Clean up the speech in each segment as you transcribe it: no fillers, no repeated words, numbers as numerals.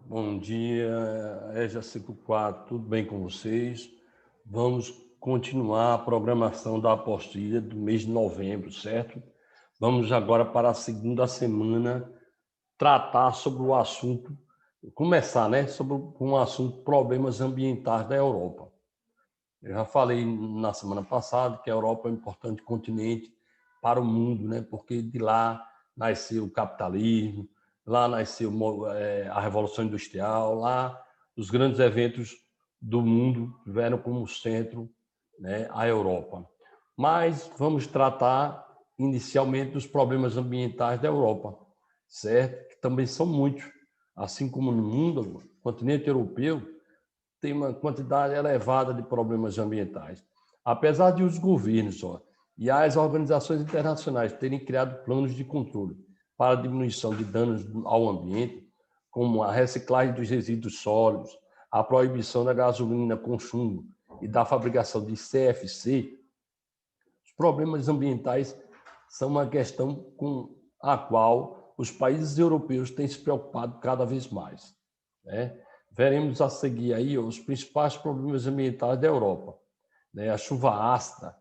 Bom dia, EJA 54, tudo bem com vocês? Vamos continuar a programação da apostila do mês de novembro, certo? Vamos agora para a segunda semana tratar sobre o assunto, começar, né, sobre um assunto problemas ambientais da Europa. Eu já falei na semana passada que a Europa é um importante continente para o mundo, né? Porque de lá nasceu o capitalismo, lá nasceu a Revolução Industrial, lá os grandes eventos do mundo tiveram como centro, né, a Europa. Mas vamos tratar inicialmente dos problemas ambientais da Europa, certo? Que também são muitos. Assim como no mundo, o continente europeu tem uma quantidade elevada de problemas ambientais. Apesar de os governos e as organizações internacionais terem criado planos de controle para a diminuição de danos ao ambiente, como a reciclagem dos resíduos sólidos, a proibição da gasolina com chumbo e da fabricação de CFC, os problemas ambientais são uma questão com a qual os países europeus têm se preocupado cada vez mais, né? Veremos a seguir aí os principais problemas ambientais da Europa, né? A chuva ácida,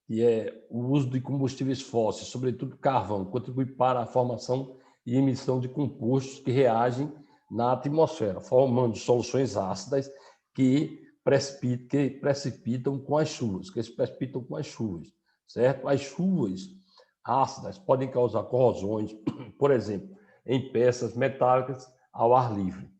que é o uso de combustíveis fósseis, sobretudo carvão, contribui para a formação e emissão de compostos que reagem na atmosfera, formando soluções ácidas que precipitam com as chuvas, certo? As chuvas ácidas podem causar corrosões, por exemplo, em peças metálicas ao ar livre.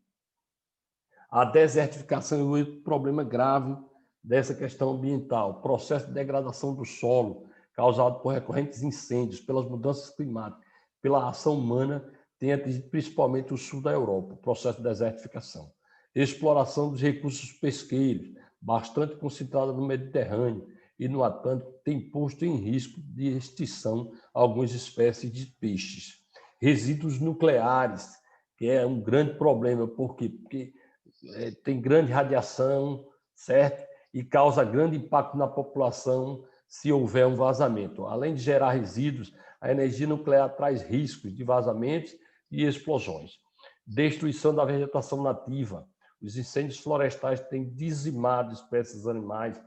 A desertificação é um problema grave dessa questão ambiental, o processo de degradação do solo causado por recorrentes incêndios, pelas mudanças climáticas, pela ação humana, tem atingido principalmente o sul da Europa, o processo de desertificação. Exploração dos recursos pesqueiros, bastante concentrada no Mediterrâneo e no Atlântico, tem posto em risco de extinção algumas espécies de peixes. Resíduos nucleares, que é um grande problema, por quê? Porque tem grande radiação, certo? E causa grande impacto na população se houver um vazamento. Além de gerar resíduos, a energia nuclear traz riscos de vazamentos e explosões. Destruição da vegetação nativa. Os incêndios florestais têm dizimado espécies animais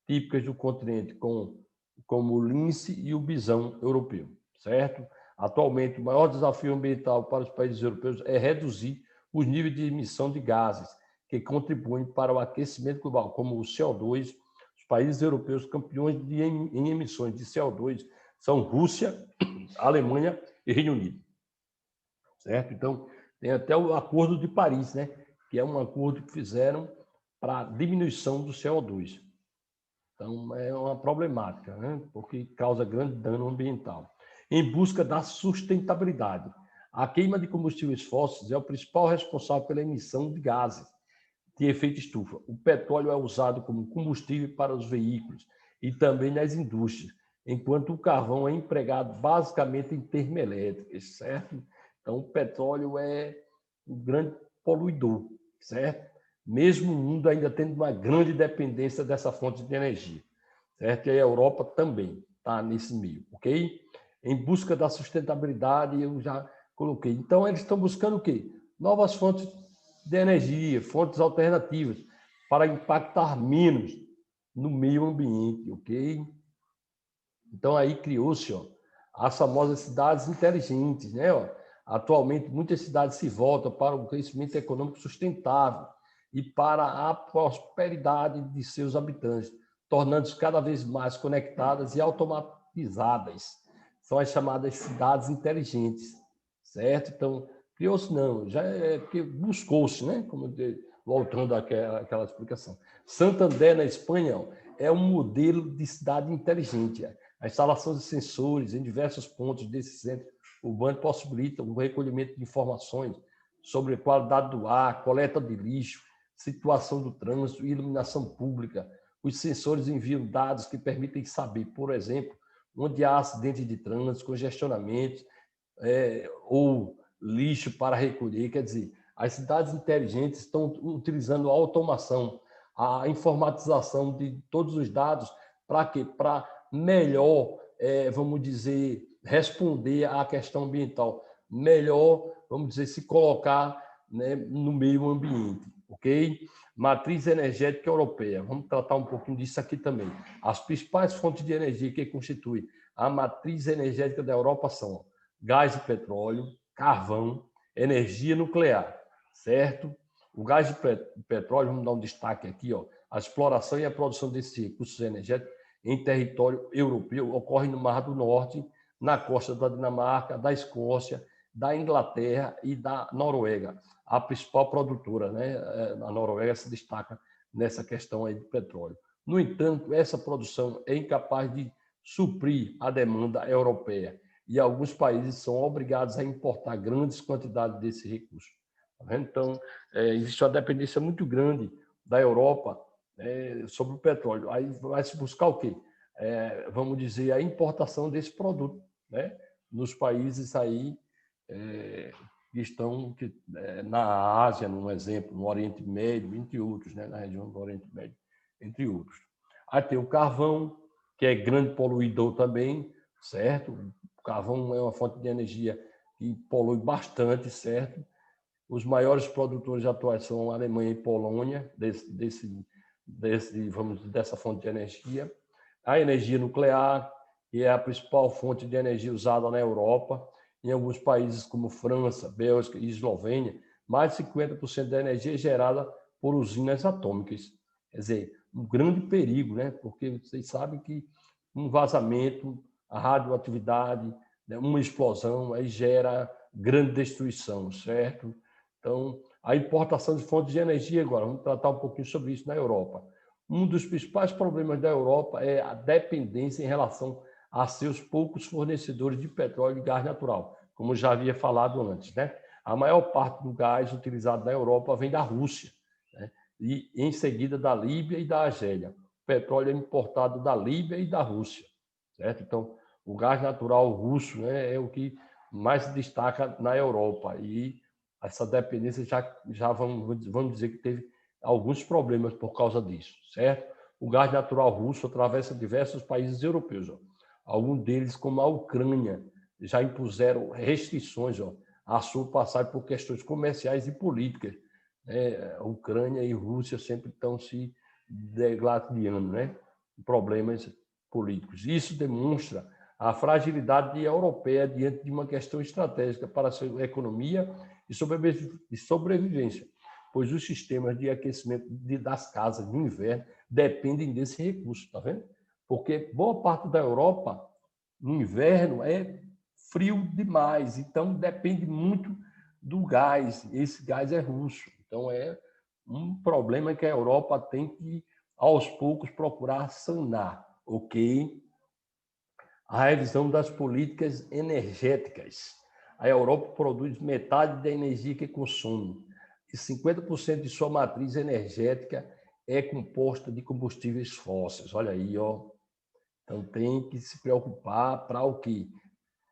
típicas do continente, como o lince e o bisão europeu, certo? Atualmente, o maior desafio ambiental para os países europeus é reduzir os níveis de emissão de gases que contribuem para o aquecimento global, como o CO2. Os países europeus campeões em emissões de CO2 são Rússia, Alemanha e Reino Unido, certo? Então, tem até o Acordo de Paris, né? Que é um acordo que fizeram para diminuição do CO2. Então, é uma problemática, né? Porque causa grande dano ambiental. Em busca da sustentabilidade, a queima de combustíveis fósseis é o principal responsável pela emissão de gases de efeito estufa. O petróleo é usado como combustível para os veículos e também nas indústrias, enquanto o carvão é empregado basicamente em termoelétricas, certo? Então, o petróleo é um grande poluidor, certo? Mesmo o mundo ainda tendo uma grande dependência dessa fonte de energia, certo? E a Europa também está nesse meio, ok? Em busca da sustentabilidade, eu já coloquei. Então, eles estão buscando o quê? Novas fontes de energia, fontes alternativas, para impactar menos no meio ambiente, ok? Então, aí criou-se as famosas cidades inteligentes, né? Atualmente, muitas cidades se voltam para o crescimento econômico sustentável e para a prosperidade de seus habitantes, tornando-se cada vez mais conectadas e automatizadas. São as chamadas cidades inteligentes, certo? Então, criou-se não, já é porque buscou-se, né? Como voltando àquela explicação. Santander, na Espanha, é um modelo de cidade inteligente. A instalação de sensores em diversos pontos desse centro urbano possibilita o recolhimento de informações sobre a qualidade do ar, coleta de lixo, situação do trânsito e iluminação pública. Os sensores enviam dados que permitem saber, por exemplo, onde há acidentes de trânsito, congestionamentos, ou lixo para recolher. Quer dizer, as cidades inteligentes estão utilizando a automação, a informatização de todos os dados para quê? Para melhor, vamos dizer, responder à questão ambiental, melhor, vamos dizer, se colocar né, no meio ambiente, ok? Matriz energética europeia. Vamos tratar um pouquinho disso aqui também. As principais fontes de energia que constituem a matriz energética da Europa são gás e petróleo, carvão, energia nuclear, certo? O gás e petróleo, vamos dar um destaque aqui, ó, a exploração e a produção desses recursos energéticos em território europeu ocorre no Mar do Norte, na costa da Dinamarca, da Escócia, da Inglaterra e da Noruega. A principal produtora, né? A Noruega se destaca nessa questão aí de petróleo. No entanto, essa produção é incapaz de suprir a demanda europeia e alguns países são obrigados a importar grandes quantidades desse recurso. Então, existe uma dependência muito grande da Europa sobre o petróleo. Aí vai se buscar o quê? Vamos dizer, a importação desse produto, né? Nos países aí que estão na Ásia, num exemplo, no Oriente Médio, entre outros, né? Na região do Oriente Médio, entre outros. Aí tem o carvão, que é grande poluidor também, certo? O carvão é uma fonte de energia que polui bastante, certo? Os maiores produtores atuais são a Alemanha e Polônia, dessa fonte de energia. A energia nuclear, que é a principal fonte de energia usada na Europa, em alguns países como França, Bélgica e Eslovênia, mais de 50% da energia é gerada por usinas atômicas. Quer dizer, um grande perigo, né? Porque vocês sabem que um vazamento, a radioatividade, né? Uma explosão, aí gera grande destruição, certo? Então, a importação de fontes de energia agora, vamos tratar um pouquinho sobre isso na Europa. Um dos principais problemas da Europa é a dependência em relação a seus poucos fornecedores de petróleo e gás natural, como já havia falado antes, né? A maior parte do gás utilizado na Europa vem da Rússia, né? E em seguida da Líbia e da Argélia. O petróleo é importado da Líbia e da Rússia, certo? Então, o gás natural russo, né, é o que mais se destaca na Europa e essa dependência já vamos dizer que teve alguns problemas por causa disso, certo? O gás natural russo atravessa diversos países europeus. Ó. Alguns deles, como a Ucrânia, já impuseram restrições à sua passagem por questões comerciais e políticas. A Ucrânia e Rússia sempre estão se degladiando, né? Problemas políticos. Isso demonstra a fragilidade europeia diante de uma questão estratégica para a sua economia e sobrevivência, pois os sistemas de aquecimento das casas no inverno dependem desse recurso, está vendo? Porque boa parte da Europa, no inverno, é frio demais, então depende muito do gás, esse gás é russo. Então é um problema que a Europa tem que, aos poucos, procurar sanar, ok? A revisão das políticas energéticas. A Europa produz metade da energia que consome e 50% de sua matriz energética é composta de combustíveis fósseis. Olha aí, ó. Então tem que se preocupar para o quê?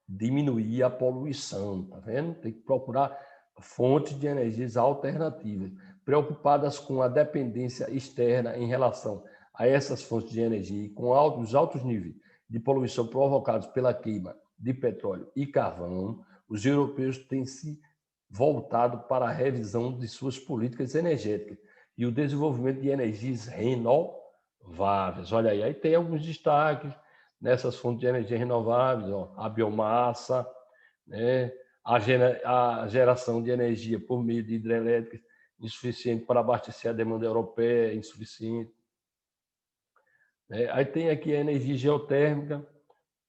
Diminuir a poluição, tá vendo? Tem que procurar fontes de energias alternativas, preocupadas com a dependência externa em relação a essas fontes de energia e com os altos níveis de poluição provocados pela queima de petróleo e carvão. Os europeus têm se voltado para a revisão de suas políticas energéticas e o desenvolvimento de energias renováveis. Olha aí tem alguns destaques nessas fontes de energia renováveis, ó, a biomassa, né, a geração de energia por meio de hidrelétricas insuficiente para abastecer a demanda europeia, insuficiente. Aí tem aqui a energia geotérmica,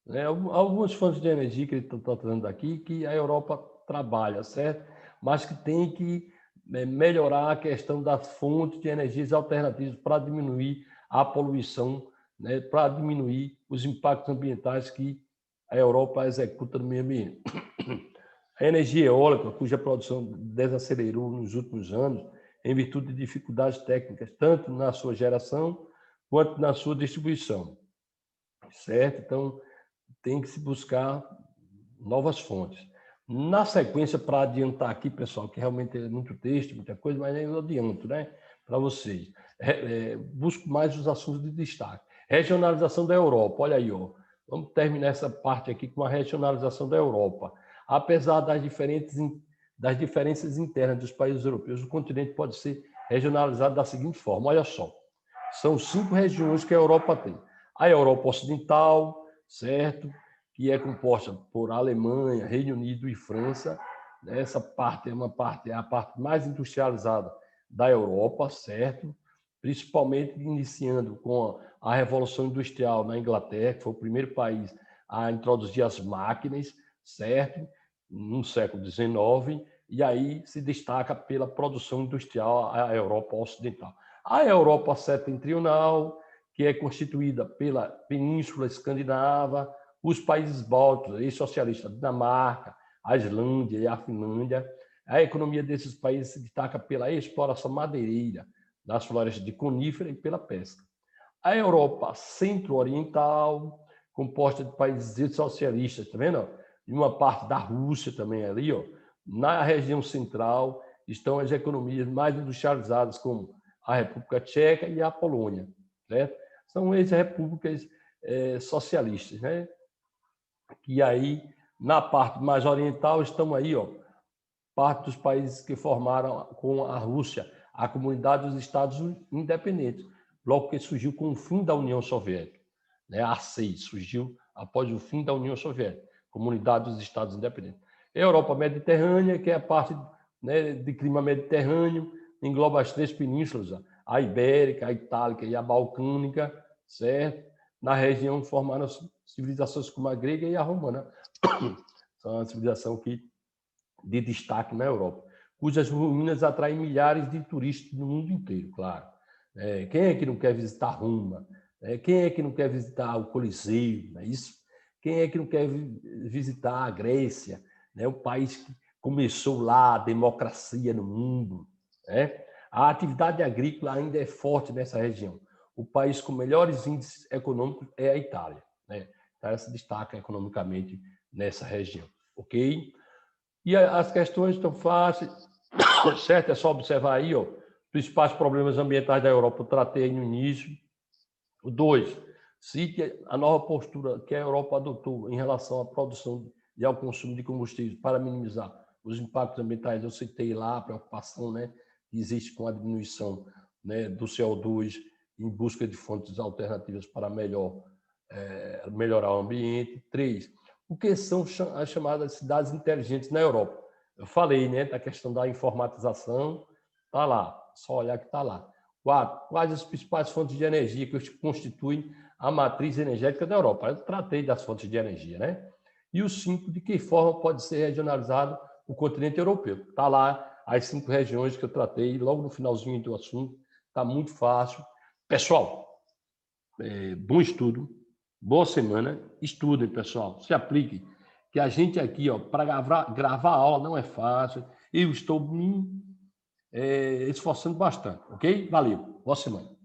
né, algumas fontes de energia que eles estão tratando aqui que a Europa trabalha, certo? Mas que tem que melhorar a questão das fontes de energias alternativas para diminuir a poluição, né, para diminuir os impactos ambientais que a Europa executa no meio ambiente. A energia eólica, cuja produção desacelerou nos últimos anos, em virtude de dificuldades técnicas, tanto na sua geração quanto na sua distribuição, certo? Então, tem que se buscar novas fontes. Na sequência, para adiantar aqui, pessoal, que realmente é muito texto, muita coisa, mas eu adianto, né, para vocês. Busco mais os assuntos de destaque. Regionalização da Europa, olha aí, ó. Vamos terminar essa parte aqui com a regionalização da Europa. Apesar das diferentes das diferenças internas dos países europeus, o continente pode ser regionalizado da seguinte forma. Olha só, são 5 regiões que a Europa tem. A Europa Ocidental, certo? Que é composta por Alemanha, Reino Unido e França. Essa parte é a parte mais industrializada da Europa, certo? Principalmente iniciando com a Revolução Industrial na Inglaterra, que foi o primeiro país a introduzir as máquinas, certo? No século XIX, e aí se destaca pela produção industrial a Europa Ocidental. A Europa Setentrional, que é constituída pela Península Escandinava, os países bálticos, ex-socialistas, Dinamarca, a Islândia e a Finlândia. A economia desses países se destaca pela exploração madeireira das florestas de conífera e pela pesca. A Europa Centro-Oriental, composta de países socialistas, tá vendo? E uma parte da Rússia também ali, ó. Na região central estão as economias mais industrializadas, como a República Tcheca e a Polônia, certo? São ex-repúblicas socialistas, né? E aí, na parte mais oriental, estão aí, ó, parte dos países que formaram com a Rússia a Comunidade dos Estados Independentes, logo que surgiu com o fim da União Soviética, né? A ASEI surgiu após o fim da União Soviética, Comunidade dos Estados Independentes. A Europa Mediterrânea, que é a parte, né, de clima mediterrâneo, engloba as 3 penínsulas, a Ibérica, a Itálica e a Balcânica, certo? Na região formaram civilizações como a grega e a romana. São uma civilização de destaque na Europa, cujas ruínas atraem milhares de turistas do mundo inteiro, claro. Quem é que não quer visitar Roma? Quem é que não quer visitar o Coliseu? Não é isso? Quem é que não quer visitar a Grécia, né? O país que começou lá a democracia no mundo, né? A atividade agrícola ainda é forte nessa região. O país com melhores índices econômicos é a Itália, né? Então, ela se destaca economicamente nessa região, ok? E as questões estão fáceis, certo? É só observar aí, ó, principais problemas ambientais da Europa, eu tratei aí no início. 2, cite a nova postura que a Europa adotou em relação à produção e ao consumo de combustíveis para minimizar os impactos ambientais. Eu citei lá a preocupação, né, que existe com a diminuição, né, do CO2 em busca de fontes alternativas para melhorar o ambiente. 3, o que são as chamadas cidades inteligentes na Europa? Eu falei, né, da questão da informatização, está lá, só olhar que está lá. 4, quais as principais fontes de energia que constituem a matriz energética da Europa? Eu tratei das fontes de energia, né? E o 5, de que forma pode ser regionalizado o continente europeu? Está lá as 5 regiões que eu tratei, logo no finalzinho do assunto, está muito fácil. Pessoal, bom estudo, boa semana, estudem, pessoal, se apliquem, que a gente aqui, ó, para gravar a aula não é fácil, eu estou me esforçando bastante, ok? Valeu, boa semana.